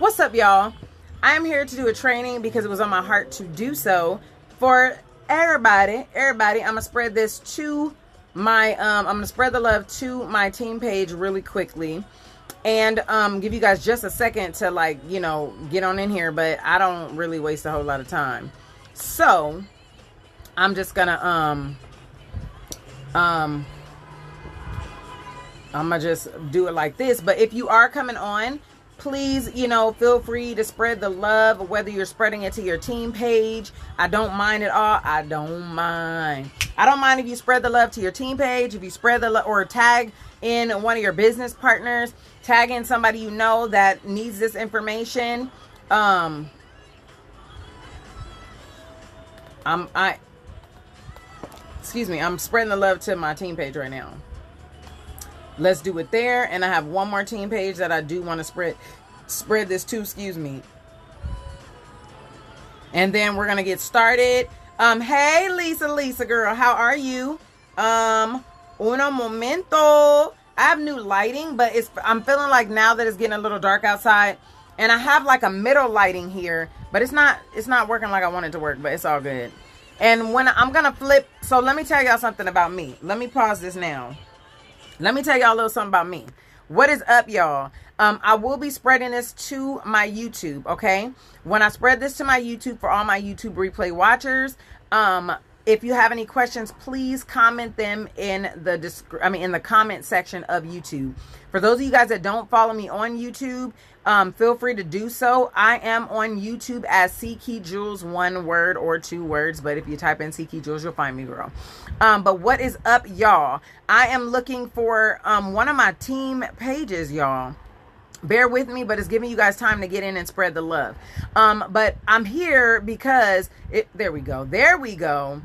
What's up, y'all? I am here to do a training because it was on my heart to do so for everybody. I'm gonna spread this to my I'm gonna spread the love to my team page really quickly and give you guys just a second to, like, you know, get on in here, but I don't really waste a whole lot of time. So I'm just gonna I'm gonna just do it like this. But if you are coming on, please, you know, feel free to spread the love, whether you're spreading it to your team page. I don't mind at all. I don't mind if you spread the love to your team page, if you spread the love, or tag in one of your business partners, tag in somebody you know that needs this information. I'm spreading the love to my team page right now. Let's do it there. And I have one more team page that I do want to spread this to, and then we're gonna get started. Hey Lisa girl, how are you? Uno momento. I have new lighting, but I'm feeling like now that it's getting a little dark outside, and I have like a middle lighting here, but it's not working like I want it to work, but it's all good. And when I'm gonna flip, so let me tell y'all something about me. Let me pause this now. Let me tell y'all a little something about me. What is up, y'all? I will be spreading this to my YouTube, okay? When I spread this to my YouTube for all my YouTube replay watchers, if you have any questions, please comment them in the comment section of YouTube. For those of you guys that don't follow me on YouTube, feel free to do so. I am on YouTube as Ckey Jewels, one word or two words, but if you type in Ckey Jewels, you'll find me, girl. But what is up, y'all? I am looking for one of my team pages, y'all. Bear with me, but it's giving you guys time to get in and spread the love. But I'm here because there we go.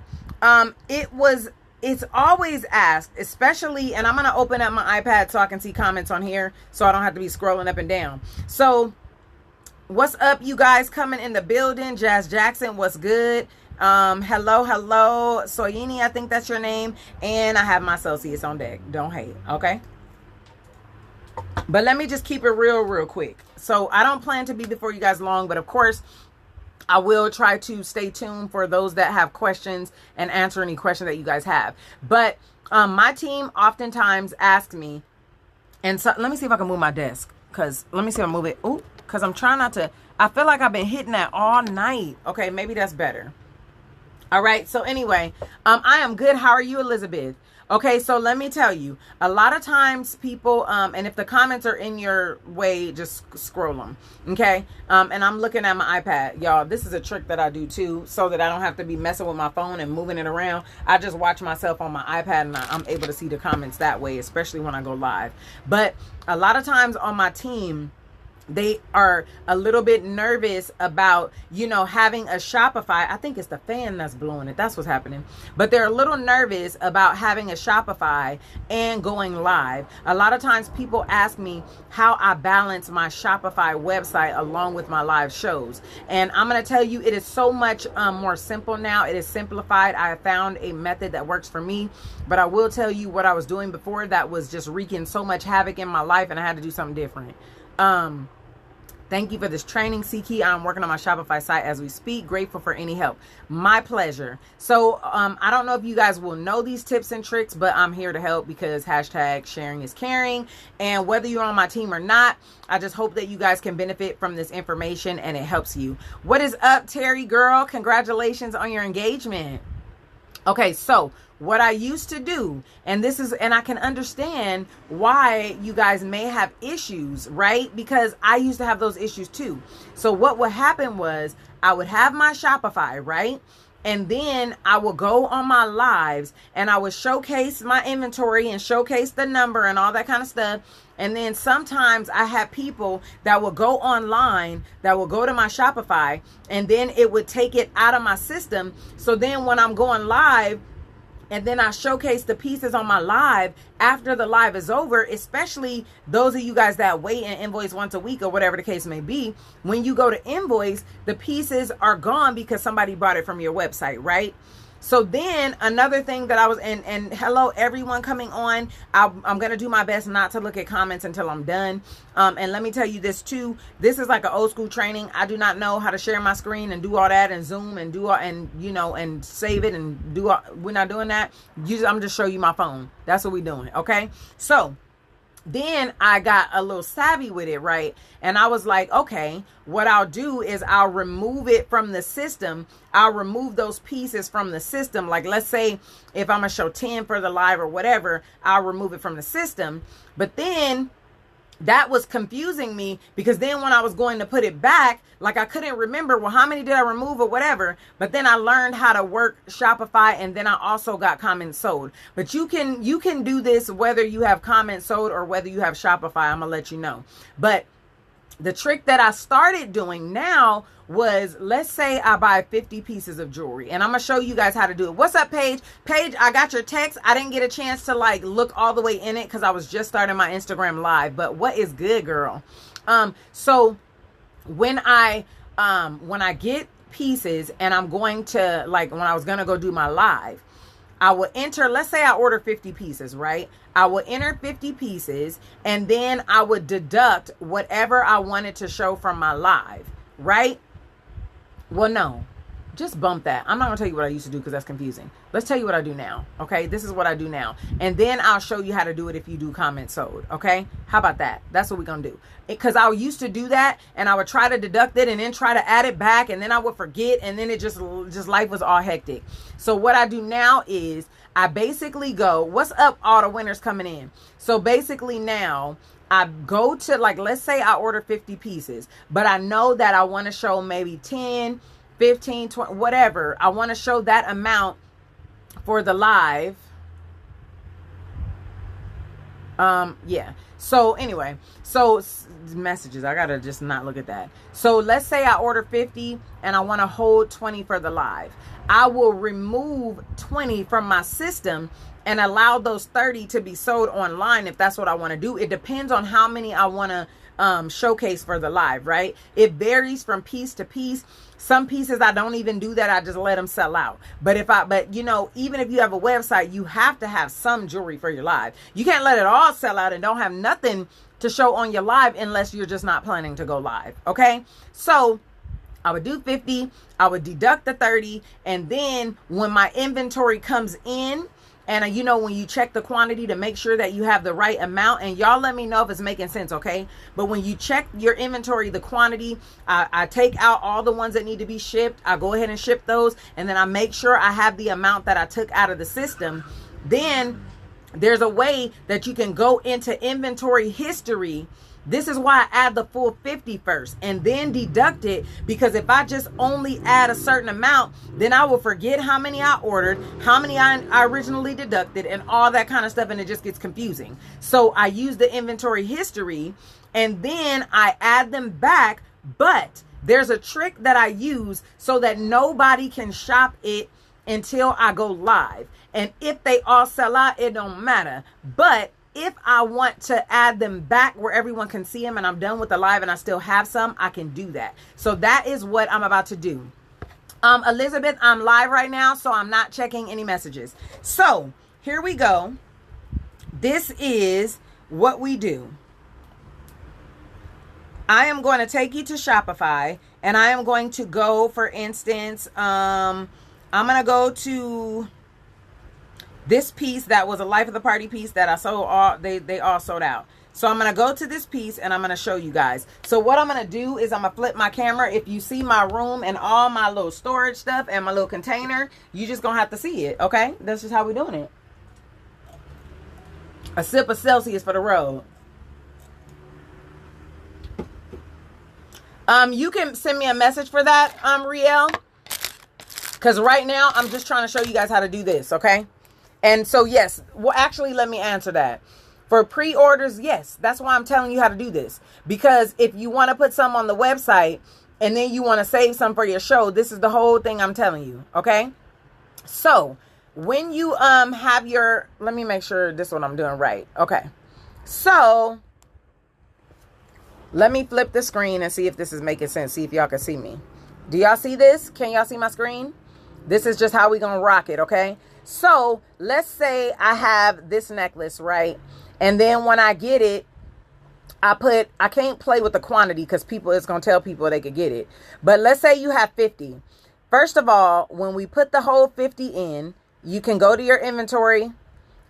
It's always asked, especially, and I'm going to open up my iPad so I can see comments on here so I don't have to be scrolling up and down. So what's up, you guys coming in the building? Jazz Jackson, what's good? Hello. Soyini, I think that's your name. And I have my associates on deck. Don't hate, okay? But let me just keep it real quick. So I don't plan to be before you guys long, but of course, I will try to stay tuned for those that have questions and answer any questions that you guys have. But my team oftentimes asks me, and so let me see if I can move my desk, because let me see if I move it. Ooh, because I'm trying not to. I feel like I've been hitting that all night. Okay, maybe that's better. All right. So anyway, I am good. How are you, Elizabeth? Okay, so let me tell you, a lot of times people, and if the comments are in your way, just scroll them, okay? And I'm looking at my iPad. Y'all, this is a trick that I do too, so that I don't have to be messing with my phone and moving it around. I just watch myself on my iPad, and I'm able to see the comments that way, especially when I go live. But a lot of times on my team, they are a little bit nervous about, you know, having a Shopify. I think it's the fan that's blowing it. That's what's happening. But they're a little nervous about having a Shopify and going live. A lot of times people ask me how I balance my Shopify website along with my live shows. And I'm going to tell you, it is so much more simple now. It is simplified. I have found a method that works for me. But I will tell you what I was doing before that was just wreaking so much havoc in my life, and I had to do something different. Thank you for this training, Ckey. I'm working on my Shopify site as we speak. Grateful for any help. My pleasure. So I don't know if you guys will know these tips and tricks, but I'm here to help because hashtag sharing is caring. And whether you're on my team or not, I just hope that you guys can benefit from this information and it helps you. What is up, Terry girl? Congratulations on your engagement. Okay, so what I used to do, and I can understand why you guys may have issues, right? Because I used to have those issues too. So what would happen was I would have my Shopify, right? And then I will go on my lives and I would showcase my inventory and showcase the number and all that kind of stuff. And then sometimes I had people that will go online, that will go to my Shopify, and then it would take it out of my system. So then when I'm going live, and then I showcase the pieces on my live after the live is over, especially those of you guys that wait and invoice once a week or whatever the case may be. When you go to invoice, the pieces are gone because somebody bought it from your website, right? So then another thing that I was, and hello everyone coming on, I'm going to do my best not to look at comments until I'm done. And let me tell you this too, this is like an old school training. I do not know how to share my screen and do all that and Zoom and do all, and you know, and save it and do all, we're not doing that. I'm just show you my phone. That's what we're doing. Okay. So then I got a little savvy with it, right? And I was like, okay, what I'll do is I'll remove it from the system. I'll remove those pieces from the system. Like, let's say if I'm gonna show 10 for the live or whatever, I'll remove it from the system. But then that was confusing me, because then when I was going to put it back, like I couldn't remember, well, how many did I remove or whatever. But then I learned how to work Shopify, and then I also got comments sold. But you can do this whether you have comments sold or whether you have Shopify. I'm gonna let you know. But the trick that I started doing now was, let's say I buy 50 pieces of jewelry, and I'm gonna show you guys how to do it. What's up, Paige? Paige, I got your text. I didn't get a chance to like look all the way in it because I was just starting my Instagram live. But what is good, girl? So when I get pieces and I'm going to, like, when I was gonna go do my live, I will enter, let's say I order 50 pieces, right? I will enter 50 pieces, and then I would deduct whatever I wanted to show from my live, right? Well, no, just bump that. I'm not gonna tell you what I used to do because that's confusing. Let's tell you what I do now, okay? This is what I do now. And then I'll show you how to do it if you do comment sold, okay? How about that? That's what we're gonna do. Because I used to do that, and I would try to deduct it and then try to add it back, and then I would forget, and then it just life was all hectic. So what I do now is I basically go, what's up, all the winners coming in? So basically now I go to, like, let's say I order 50 pieces, but I know that I want to show maybe 10, 15, 20, whatever. I want to show that amount for the live. Yeah. So anyway, so messages, I gotta just not look at that. So let's say I order 50 and I want to hold 20 for the live. I will remove 20 from my system and allow those 30 to be sold online if that's what I want to do. It depends on how many I want to showcase for the live, right? It varies from piece to piece. Some pieces I don't even do that. I just let them sell out. But you know, even if you have a website, you have to have some jewelry for your live. You can't let it all sell out and don't have nothing to show on your live unless you're just not planning to go live. Okay. So I would do 50, I would deduct the 30. And then when my inventory comes in, and you know, when you check the quantity to make sure that you have the right amount, and y'all let me know if it's making sense, okay? But when you check your inventory, the quantity, I take out all the ones that need to be shipped. I go ahead and ship those, and then I make sure I have the amount that I took out of the system. Then there's a way that you can go into inventory history. This is why I add the full 50 first and then deduct it, because if I just only add a certain amount, then I will forget how many I ordered, how many I originally deducted, and all that kind of stuff, and it just gets confusing. So I use the inventory history and then I add them back, but there's a trick that I use so that nobody can shop it until I go live. And if they all sell out, it don't matter. But if I want to add them back where everyone can see them and I'm done with the live and I still have some, I can do that. So that is what I'm about to do. Elizabeth, I'm live right now, so I'm not checking any messages. So here we go. This is what we do. I am going to take you to Shopify, and I am going to go, for instance, I'm going to go to this piece that was a life of the party piece that I sold. They all sold out. So I'm going to go to this piece and I'm going to show you guys. So what I'm going to do is I'm going to flip my camera. If you see my room and all my little storage stuff and my little container, you just going to have to see it. Okay. That's just how we're doing it. A sip of Celsius for the road. You can send me a message for that, Riel. Because right now I'm just trying to show you guys how to do this. Okay. And so, yes, well, actually, let me answer that. For pre-orders, yes, that's why I'm telling you how to do this. Because if you want to put some on the website and then you want to save some for your show, this is the whole thing I'm telling you, okay? So, when you have your, let me make sure this is what I'm doing right. Okay. So, let me flip the screen and see if this is making sense. See if y'all can see me. Do y'all see this? Can y'all see my screen? This is just how we gonna rock it, okay? So let's say I have this necklace, right? And then when I get it, I can't play with the quantity because it's going to tell people they could get it. But let's say you have 50. First of all, when we put the whole 50 in, you can go to your inventory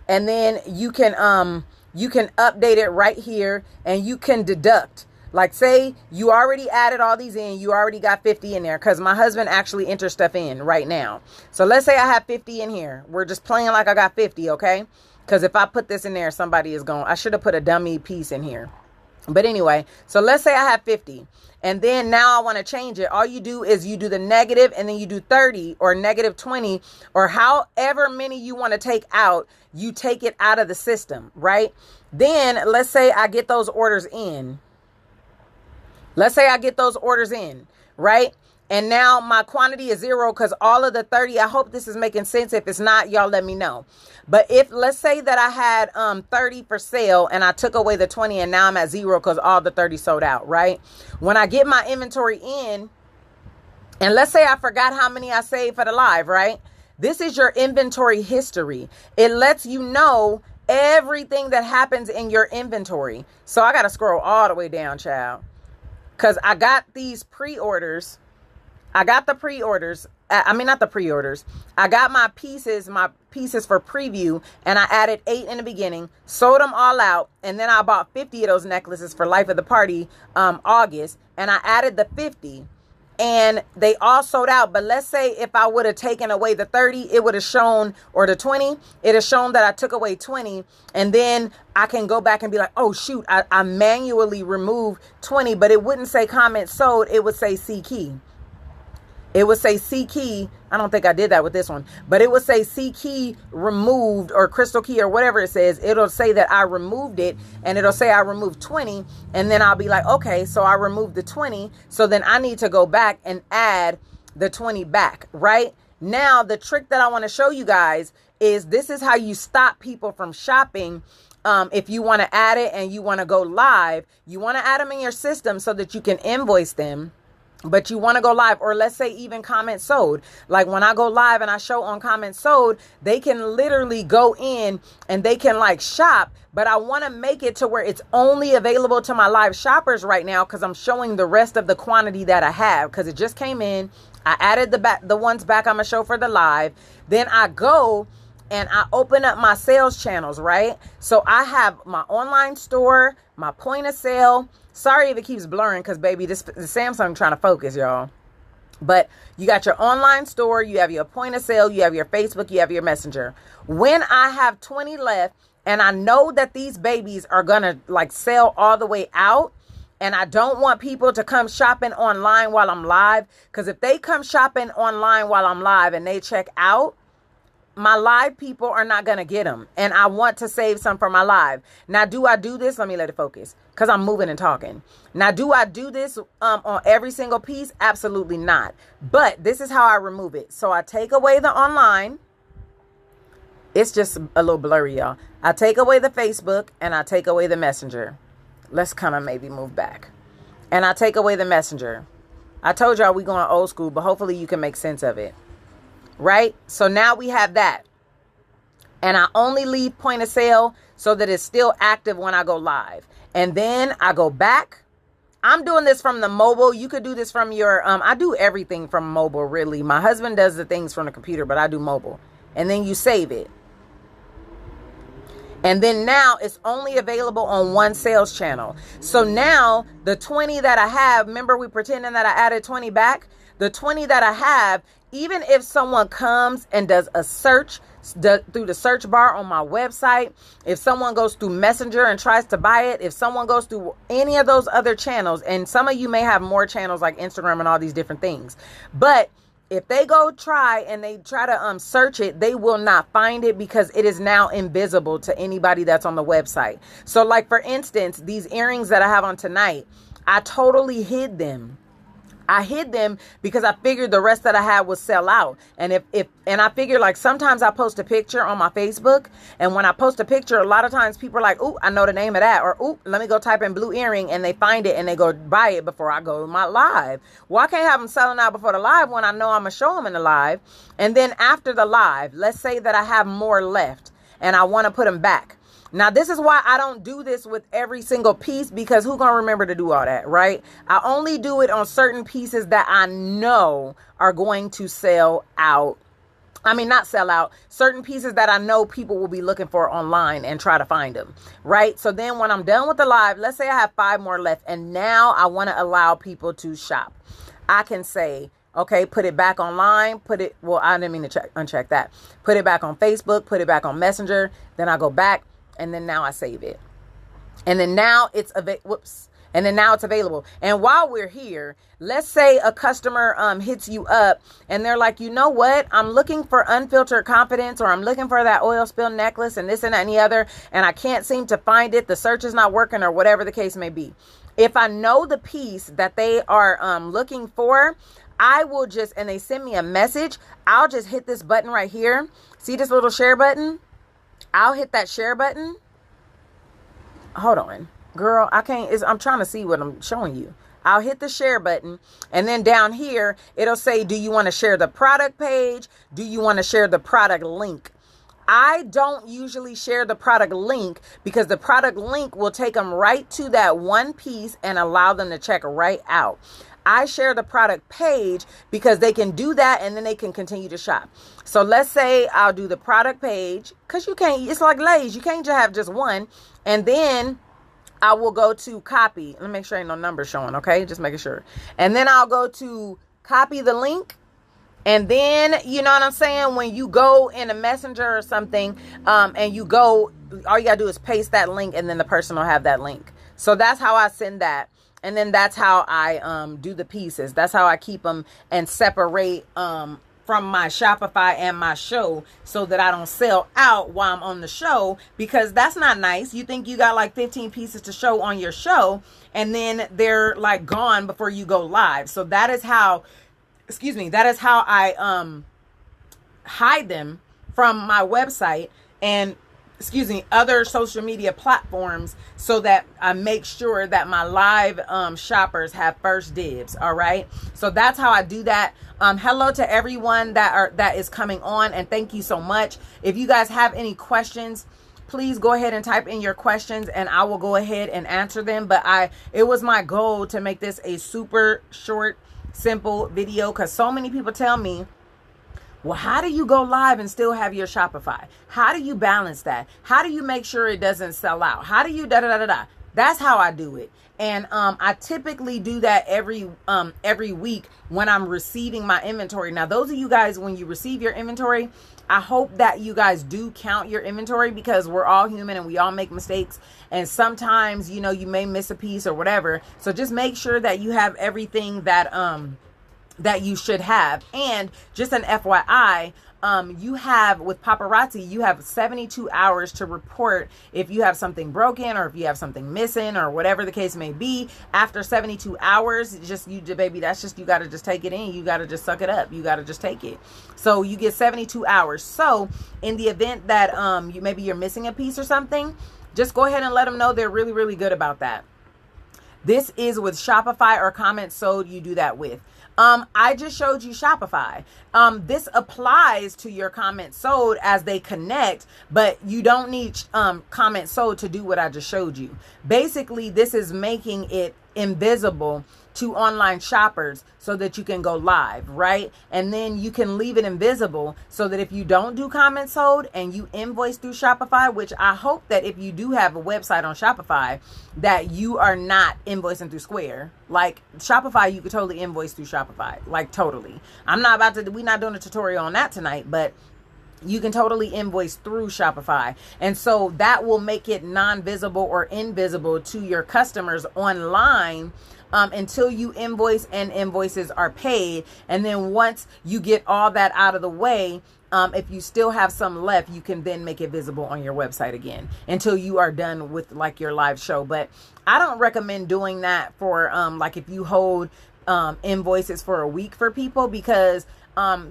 and then you can update it right here and you can deduct. Like say you already added all these in, you already got 50 in there because my husband actually enters stuff in right now. So let's say I have 50 in here. We're just playing like I got 50, okay? Because if I put this in there, I should have put a dummy piece in here. But anyway, so let's say I have 50 and then now I want to change it. All you do is you do the negative and then you do 30 or negative 20 or however many you want to take out. You take it out of the system, right? Then let's say I get those orders in. Right? And now my quantity is 0 because all of the 30, I hope this is making sense. If it's not, y'all let me know. But if let's say that I had 30 for sale and I took away the 20 and now I'm at 0 because all the 30 sold out, right? When I get my inventory in, and let's say I forgot how many I saved for the live, right? This is your inventory history. It lets you know everything that happens in your inventory. So I got to scroll all the way down, child, because I got these pre-orders. I got the pre-orders. Not the pre-orders. I got my pieces for preview, and I added 8 in the beginning, sold them all out, and then I bought 50 of those necklaces for Life of the Party August, and I added the 50, and they all sold out. But let's say if I would have taken away the 30, it would have shown, or the 20, it has shown that I took away 20, and then I can go back and be like, oh shoot, I manually removed 20, but it wouldn't say comment sold, it would say Ckey. It would say Ckey. I don't think I did that with this one, but it would say Ckey removed or Crystal Key or whatever it says. It'll say that I removed it and it'll say I removed 20. And then I'll be like, okay, so I removed the 20. So then I need to go back and add the 20 back, right? Now, the trick that I want to show you guys is this is how you stop people from shopping. If you want to add it and you want to go live, you want to add them in your system so that you can invoice them. But you want to go live, or let's say even comment sold. Like when I go live and I show on comment sold, they can literally go in and they can like shop. But I want to make it to where it's only available to my live shoppers right now because I'm showing the rest of the quantity that I have because it just came in. I added the ones back I'm going to show for the live. Then I go and I open up my sales channels, right? So I have my online store, my point of sale. Sorry if it keeps blurring because, baby, the Samsung trying to focus, y'all. But you got your online store, you have your point of sale, you have your Facebook, you have your Messenger. When I have 20 left and I know that these babies are going to like sell all the way out, and I don't want people to come shopping online while I'm live, because if they come shopping online while I'm live and they check out, my live people are not going to get them. And I want to save some for my live. Now, do I do this? Let me let it focus because I'm moving and talking. Now, do I do this on every single piece? Absolutely not. But this is how I remove it. So I take away the online. It's just a little blurry, y'all. I take away the Facebook and I take away the Messenger. Let's kind of maybe move back. And I take away the Messenger. I told y'all we going old school, but hopefully you can make sense of it. Right? So now we have that. And I only leave point of sale so that it's still active when I go live. And then I go back. I'm doing this from the mobile. You could do this from your, I do everything from mobile, really. My husband does the things from the computer, but I do mobile. And then you save it. And then now it's only available on one sales channel. So now the 20 that I have, remember we pretending that I added 20 back? The 20 that I have, even if someone comes and does a search through the search bar on my website, if someone goes through Messenger and tries to buy it, if someone goes through any of those other channels, and some of you may have more channels like Instagram and all these different things, but if they go try to search it, they will not find it because it is now invisible to anybody that's on the website. So like, for instance, these earrings that I have on tonight, I totally hid them. I hid them because I figured the rest that I had would sell out. And and I figured, like, sometimes I post a picture on my Facebook, and when I post a picture, a lot of times people are like, ooh, I know the name of that, or ooh, let me go type in blue earring, and they find it and they go buy it before I go to my live. Well, I can't have them selling out before the live when I know I'm gonna show them in the live. And then after the live, let's say that I have more left and I want to put them back. Now, this is why I don't do this with every single piece, because who's going to remember to do all that, right? I only do it on certain pieces that I know are going to sell out. I mean, not sell out, certain pieces that I know people will be looking for online and try to find them, right? So then when I'm done with the live, let's say I have 5 more left, and now I want to allow people to shop. I can say, okay, put it back online, well, I didn't mean to uncheck that. Put it back on Facebook, put it back on Messenger. Then I go back. And then now I save it. And then now it's available. And while we're here, let's say a customer hits you up and they're like, you know what? I'm looking for unfiltered confidence, or I'm looking for that oil spill necklace and this and that and the other, and I can't seem to find it. The search is not working, or whatever the case may be. If I know the piece that they are looking for, I will just, and they send me a message, I'll just hit this button right here. See this little share button? I'll hit that share button. Hold on, girl. I'm trying to see what I'm showing you. I'll hit the share button, and then down here, it'll say, do you want to share the product page? Do you want to share the product link? I don't usually share the product link, because the product link will take them right to that one piece and allow them to check right out. I share the product page because they can do that and then they can continue to shop. So let's say I'll do the product page, because it's like Lay's. You can't just have just one. And then I will go to copy. Let me make sure ain't no number showing. Okay. Just making sure. And then I'll go to copy the link. And then, you know what I'm saying? When you go in a messenger or something, and you go, all you gotta do is paste that link, and then the person will have that link. So that's how I send that. And then that's how I do the pieces. That's how I keep them and separate from my Shopify and my show, so that I don't sell out while I'm on the show, because that's not nice. You think you got like 15 pieces to show on your show, and then they're like gone before you go live. So that is how I hide them from my website and other social media platforms, so that I make sure that my live shoppers have first dibs. All right. So that's how I do that. Hello to everyone that is coming on, and thank you so much. If you guys have any questions, please go ahead and type in your questions, and I will go ahead and answer them. But it was my goal to make this a super short, simple video, because so many people tell me, well, how do you go live and still have your Shopify? How do you balance that? How do you make sure it doesn't sell out? How do you da-da-da-da-da? That's how I do it. And I typically do that every week when I'm receiving my inventory. Now, those of you guys, when you receive your inventory, I hope that you guys do count your inventory, because we're all human and we all make mistakes. And sometimes, you may miss a piece or whatever. So just make sure that you have everything that you should have. And just an FYI, you have, with paparazzi, you have 72 hours to report if you have something broken or if you have something missing or whatever the case may be. After 72 hours, you got to just take it in. You got to just suck it up. You got to just take it. So you get 72 hours. So in the event that you're missing a piece or something, just go ahead and let them know. They're really, really good about that. This is with Shopify or comments sold. You do that with. I just showed you Shopify. This applies to your comments sold as they connect, but you don't need comments sold to do what I just showed you. Basically, this is making it invisible to online shoppers so that you can go live, right? And then you can leave it invisible so that if you don't do comments sold and you invoice through Shopify, which I hope that if you do have a website on Shopify, that you are not invoicing through Square. Like Shopify, you could totally invoice through Shopify, like totally. We're not doing a tutorial on that tonight, but you can totally invoice through Shopify. And so that will make it non-visible or invisible to your customers online until you invoice and invoices are paid. And then once you get all that out of the way, if you still have some left, you can then make it visible on your website again until you are done with like your live show. But I don't recommend doing that for like if you hold invoices for a week for people, because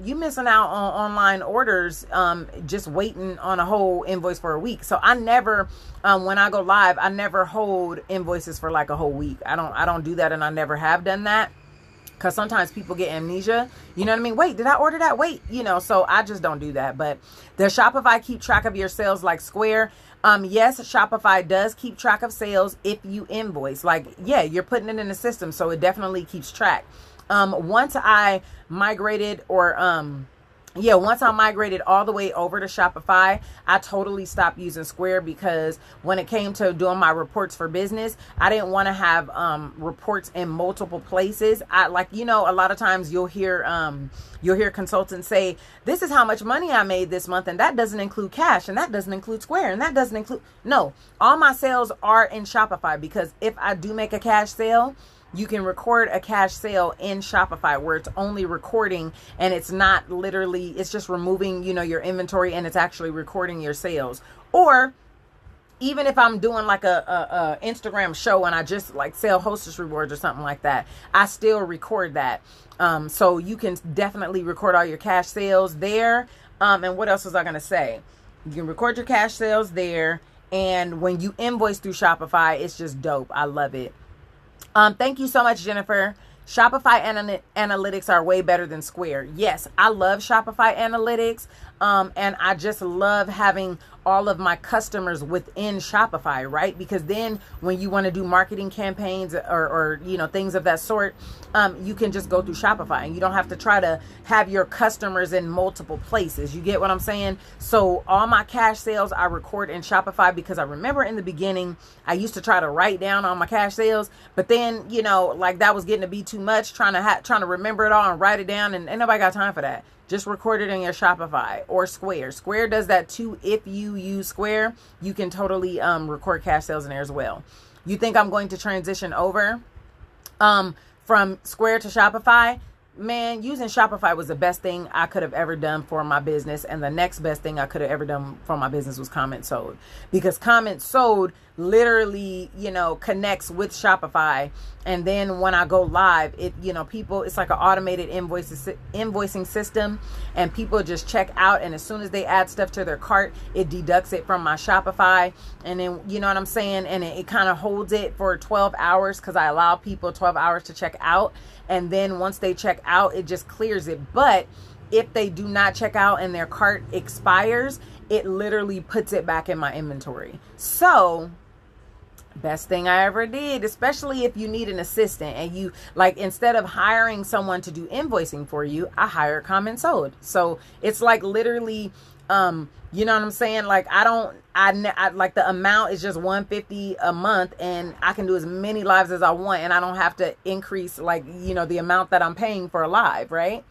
you missing out on online orders, just waiting on a whole invoice for a week. So I never, when I go live, I never hold invoices for like a whole week. I don't do that, and I never have done that, because sometimes people get amnesia. You know what I mean? Wait, did I order that? Wait, so I just don't do that. But does Shopify keep track of your sales like Square? Yes, Shopify does keep track of sales if you invoice. Like, yeah, you're putting it in the system, so it definitely keeps track. Once I migrated all the way over to Shopify, I totally stopped using Square, because when it came to doing my reports for business, I didn't want to have reports in multiple places. A lot of times you'll hear consultants say, this is how much money I made this month, and that doesn't include cash, and that doesn't include Square, and that doesn't include... No, all my sales are in Shopify, because if I do make a cash sale, you can record a cash sale in Shopify, where it's only recording, and it's not literally, it's just removing, your inventory, and it's actually recording your sales. Or even if I'm doing like a Instagram show and I just like sell hostess rewards or something like that, I still record that. So you can definitely record all your cash sales there. And what else was I going to say? You can record your cash sales there. And when you invoice through Shopify, it's just dope. I love it. Thank you so much, Jennifer. Shopify analytics are way better than Square. Yes, I love Shopify analytics. And I just love having all of my customers within Shopify, right? Because then when you want to do marketing campaigns or things of that sort, you can just go through Shopify, and you don't have to try to have your customers in multiple places. You get what I'm saying? So all my cash sales I record in Shopify, because I remember in the beginning, I used to try to write down all my cash sales, but then, that was getting to be too much, trying to remember it all and write it down, and ain't nobody got time for that. Just record it in your Shopify or Square. Square does that too. If you use Square, you can totally record cash sales in there as well. You think I'm going to transition over from Square to Shopify? Man, using Shopify was the best thing I could have ever done for my business. And the next best thing I could have ever done for my business was Comment Sold. Because Comment Sold literally, connects with Shopify. And then when I go live, it's like an automated invoicing system. And people just check out. And as soon as they add stuff to their cart, it deducts it from my Shopify. And then, you know what I'm saying? And it kind of holds it for 12 hours, because I allow people 12 hours to check out. And then once they check out, it just clears it. But if they do not check out and their cart expires, it literally puts it back in my inventory. So best thing I ever did, especially if you need an assistant and you instead of hiring someone to do invoicing for you, I hire Comment Sold. So it's like literally, you know what I'm saying? I like the amount is just $150 a month, and I can do as many lives as I want, and I don't have to increase the amount that I'm paying for a live, right?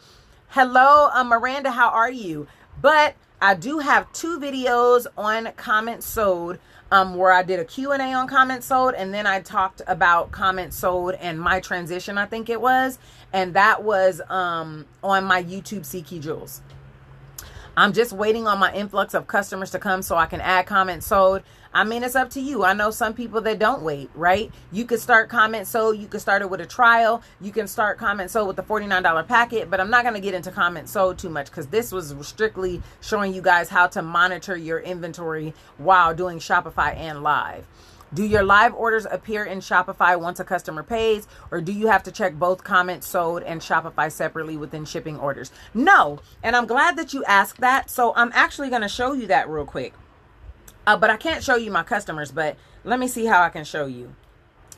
Hello, Miranda, how are you? But I do have 2 videos on Comment Sold, where I did a Q&A on Comment Sold, and then I talked about Comment Sold and my transition, I think it was, and that was on my YouTube Ckey Jewels. I'm just waiting on my influx of customers to come so I can add Comment Sold. I mean, it's up to you. I know some people that don't wait, right? You could start Comment Sold. You could start it with a trial. You can start Comment Sold with the $49 packet, but I'm not going to get into Comment Sold too much, because this was strictly showing you guys how to monitor your inventory while doing Shopify and live. Do your live orders appear in Shopify once a customer pays, or do you have to check both Comment Sold and Shopify separately within shipping orders? No, and I'm glad that you asked that. So I'm actually going to show you that real quick. But I can't show you my customers, but let me see how I can show you.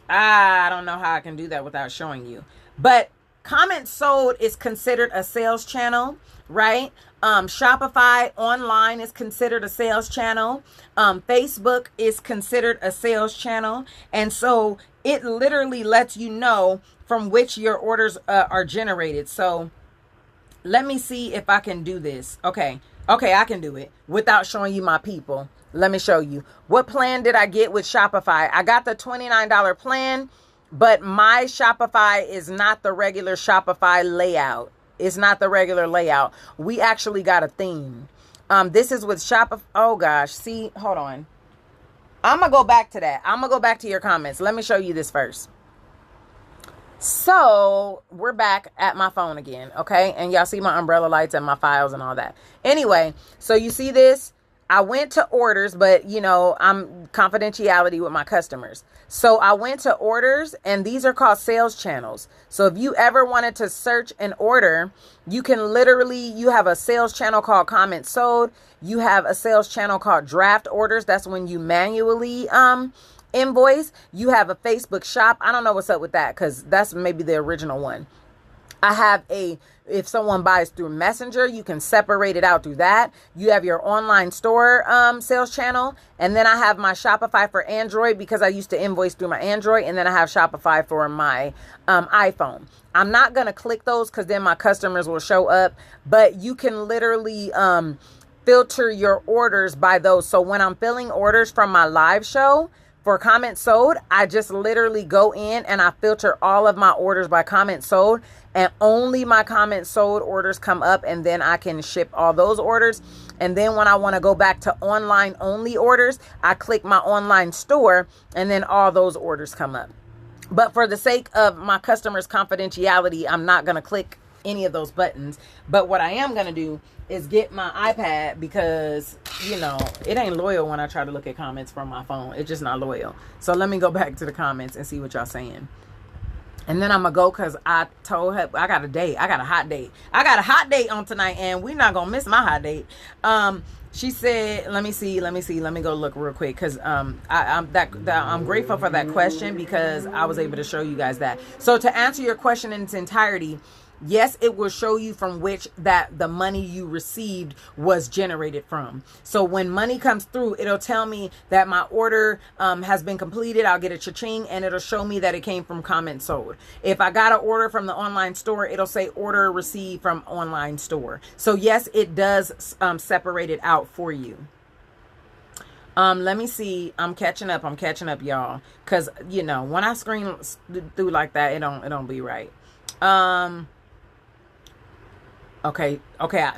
I don't know how I can do that without showing you. But Comment Sold is considered a sales channel, right? Shopify online is considered a sales channel. Facebook is considered a sales channel. And so it literally lets you know from which your orders are generated. So let me see if I can do this. Okay, I can do it without showing you my people. Let me show you. What plan did I get with Shopify? I got the $29 plan, but my Shopify is not the regular Shopify layout. It's not the regular layout. We actually got a theme. This is with Shopify. Oh gosh. See, hold on. I'm going to go back to that. I'm going to go back to your comments. Let me show you this first. So we're back at my phone again, okay? And y'all see my umbrella lights and my files and all that. Anyway, so you see this? I went to orders, but you know, I'm confidentiality with my customers. So I went to orders, and these are called sales channels. So if you ever wanted to search an order, you can literally, you have a sales channel called comment sold. You have a sales channel called draft orders. That's when you manually, invoice. You have a Facebook shop. I don't know what's up with that, because that's maybe the original one. I have if someone buys through Messenger, you can separate it out through that. You have your online store sales channel. And then I have my Shopify for Android, because I used to invoice through my Android. And then I have Shopify for my iPhone. I'm not going to click those because then my customers will show up. But you can literally filter your orders by those. So when I'm filling orders from my live show, for comment sold, I just literally go in and I filter all of my orders by comment sold, and only my comment sold orders come up, and then I can ship all those orders. And then when I want to go back to online only orders, I click my online store, and then all those orders come up. But for the sake of my customers' confidentiality, I'm not going to click any of those buttons. But what I am going to do is get my iPad, because, you know, it ain't loyal when I try to look at comments from my phone. It's just not loyal. So let me go back to the comments and see what y'all saying. And then I'm going to go, because I told her I got a date. I got a hot date. I got a hot date on tonight, and we're not going to miss my hot date. She said, let me go look real quick, because I'm grateful for that question, because I was able to show you guys that. So to answer your question in its entirety, yes, it will show you from which that the money you received was generated from. So when money comes through, it'll tell me that my order has been completed. I'll get a cha-ching, and it'll show me that it came from comment sold. If I got an order from the online store, it'll say order received from online store. So yes, it does separate it out for you. Let me see. I'm catching up, y'all. Cause you know, when I screen through like that, it don't be right. Okay,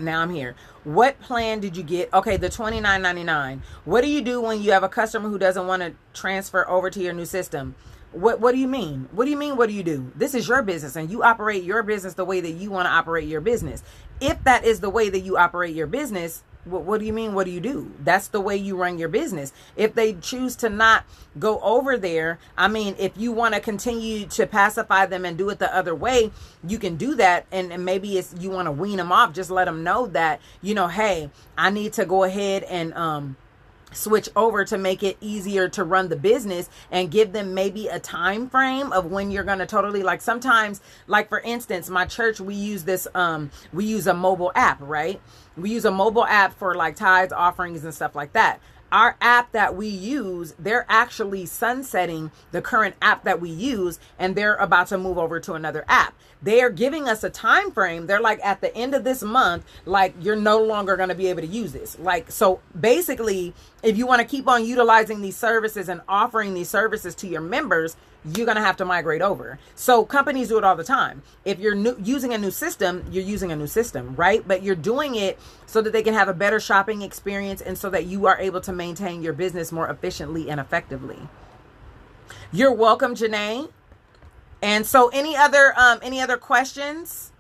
now I'm here. What plan did you get? Okay, the $29.99. What do you do when you have a customer who doesn't want to transfer over to your new system? What do you mean? What do you mean, what do you do? This is your business, and you operate your business the way that you want to operate your business. If that is the way that you operate your business, what do you mean? What do you do? That's the way you run your business. If they choose to not go over there, I mean, if you want to continue to pacify them and do it the other way, you can do that. And maybe it's, you want to wean them off. Just let them know that, you know, hey, I need to go ahead and, switch over to make it easier to run the business, and give them maybe a time frame of when you're going to totally, like, sometimes, like for instance, my church, we use this, we use a mobile app, right? We use a mobile app for like tithes, offerings, and stuff like that. Our app that we use, they're actually sunsetting the current app that we use, and they're about to move over to another app. They're giving us a time frame. They're like, at the end of this month, like, you're no longer going to be able to use this. Like, so basically, if you want to keep on utilizing these services and offering these services to your members, you're going to have to migrate over. So companies do it all the time. If you're using a new system, you're using a new system, right? But you're doing it so that they can have a better shopping experience, and so that you are able to maintain your business more efficiently and effectively. You're welcome, Janae. And so any other questions?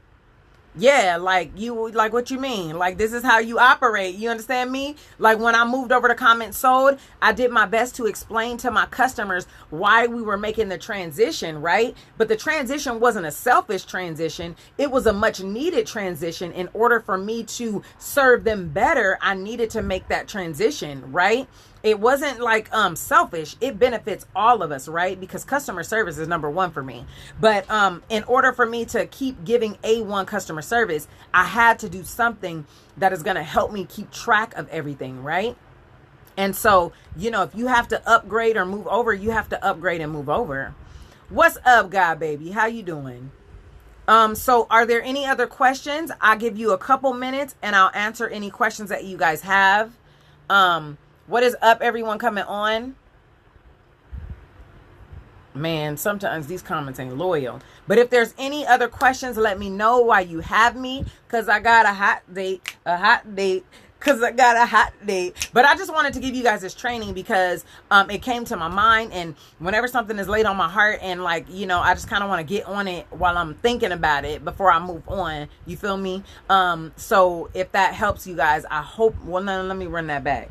Yeah, like what you mean? Like, this is how you operate. You understand me? Like, when I moved over to comment sold, I did my best to explain to my customers why we were making the transition, right? But the transition wasn't a selfish transition. It was a much needed transition. In order for me to serve them better, I needed to make that transition, right? It wasn't like selfish. It benefits all of us, right? Because customer service is number one for me. But in order for me to keep giving A1 customer service, I had to do something that is going to help me keep track of everything, right? And so, you know, if you have to upgrade or move over, you have to upgrade and move over. What's up, God baby? How you doing? So are there any other questions? I'll give you a couple minutes and I'll answer any questions that you guys have. What is up, everyone coming on? Man, sometimes these comments ain't loyal. But if there's any other questions, let me know while you have me, because I got a hot date because I got a hot date. But I just wanted to give you guys this training because it came to my mind, and whenever something is laid on my heart and like, you know, I just kind of want to get on it while I'm thinking about it before I move on. You feel me? So if that helps you guys, I hope, well, no, let me run that back.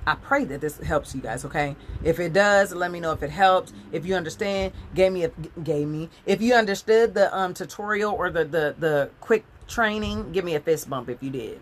I pray that this helps you guys, okay? If it does, let me know if it helped. If you understand, if you understood the tutorial or the quick training, give me a fist bump if you did.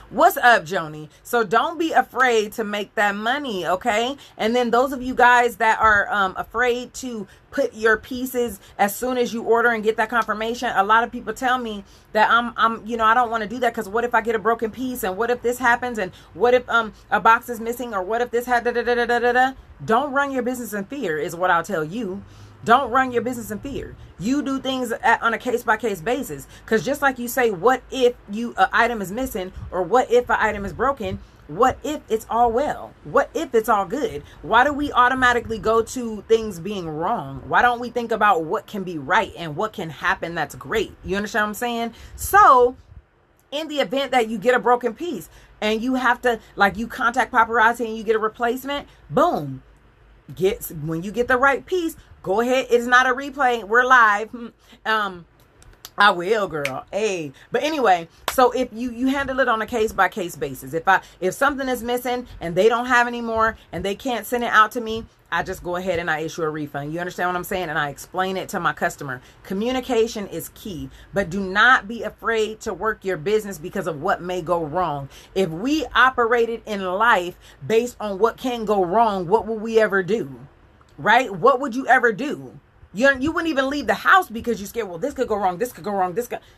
What's up, Joni? So don't be afraid to make that money, okay? And then those of you guys that are afraid to put your pieces as soon as you order and get that confirmation, a lot of people tell me that I'm you know, I don't want to do that because what if I get a broken piece, and what if this happens, and what if a box is missing, or what if this had da. Don't run your business in fear is what I'll tell you. Don't run your business in fear. You do things on a case-by-case basis. Because just like you say, what if an item is missing, or what if an item is broken? What if it's all well? What if it's all good? Why do we automatically go to things being wrong? Why don't we think about what can be right and what can happen that's great? You understand what I'm saying? So in the event that you get a broken piece and you have to, like, you contact paparazzi and you get a replacement, boom. When you get the right piece, go ahead. It's not a replay. We're live. I will, girl. Hey. But anyway, so if you handle it on a case-by-case basis. If something is missing and they don't have any more and they can't send it out to me, I just go ahead and I issue a refund. You understand what I'm saying? And I explain it to my customer. Communication is key, but do not be afraid to work your business because of what may go wrong. If we operated in life based on what can go wrong, what will we ever do? Right? What would you ever do? You wouldn't even leave the house because you're scared. Well, this could go wrong. This could go wrong.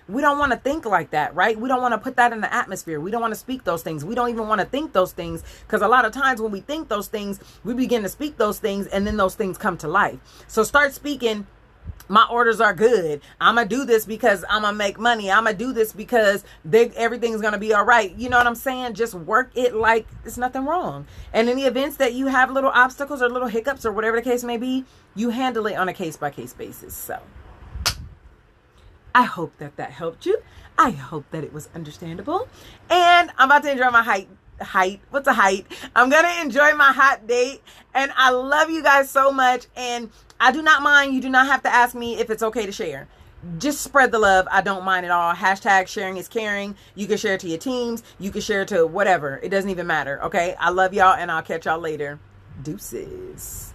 We don't want to think like that, right? We don't want to put that in the atmosphere. We don't want to speak those things. We don't even want to think those things, because a lot of times when we think those things, we begin to speak those things, and then those things come to life. So start speaking, my orders are good. I'm going to do this because I'm going to make money. I'm going to do this because everything's going to be all right. You know what I'm saying? Just work it like it's nothing wrong. And in the events that you have little obstacles or little hiccups or whatever the case may be, you handle it on a case-by-case basis. So I hope that helped you. I hope that it was understandable. And I'm about to enjoy my height. What's a height? I'm going to enjoy my hot date. And I love you guys so much. And I do not mind. You do not have to ask me if it's okay to share. Just spread the love. I don't mind at all. Hashtag sharing is caring. You can share it to your teams. You can share it to whatever. It doesn't even matter. Okay. I love y'all, and I'll catch y'all later. Deuces.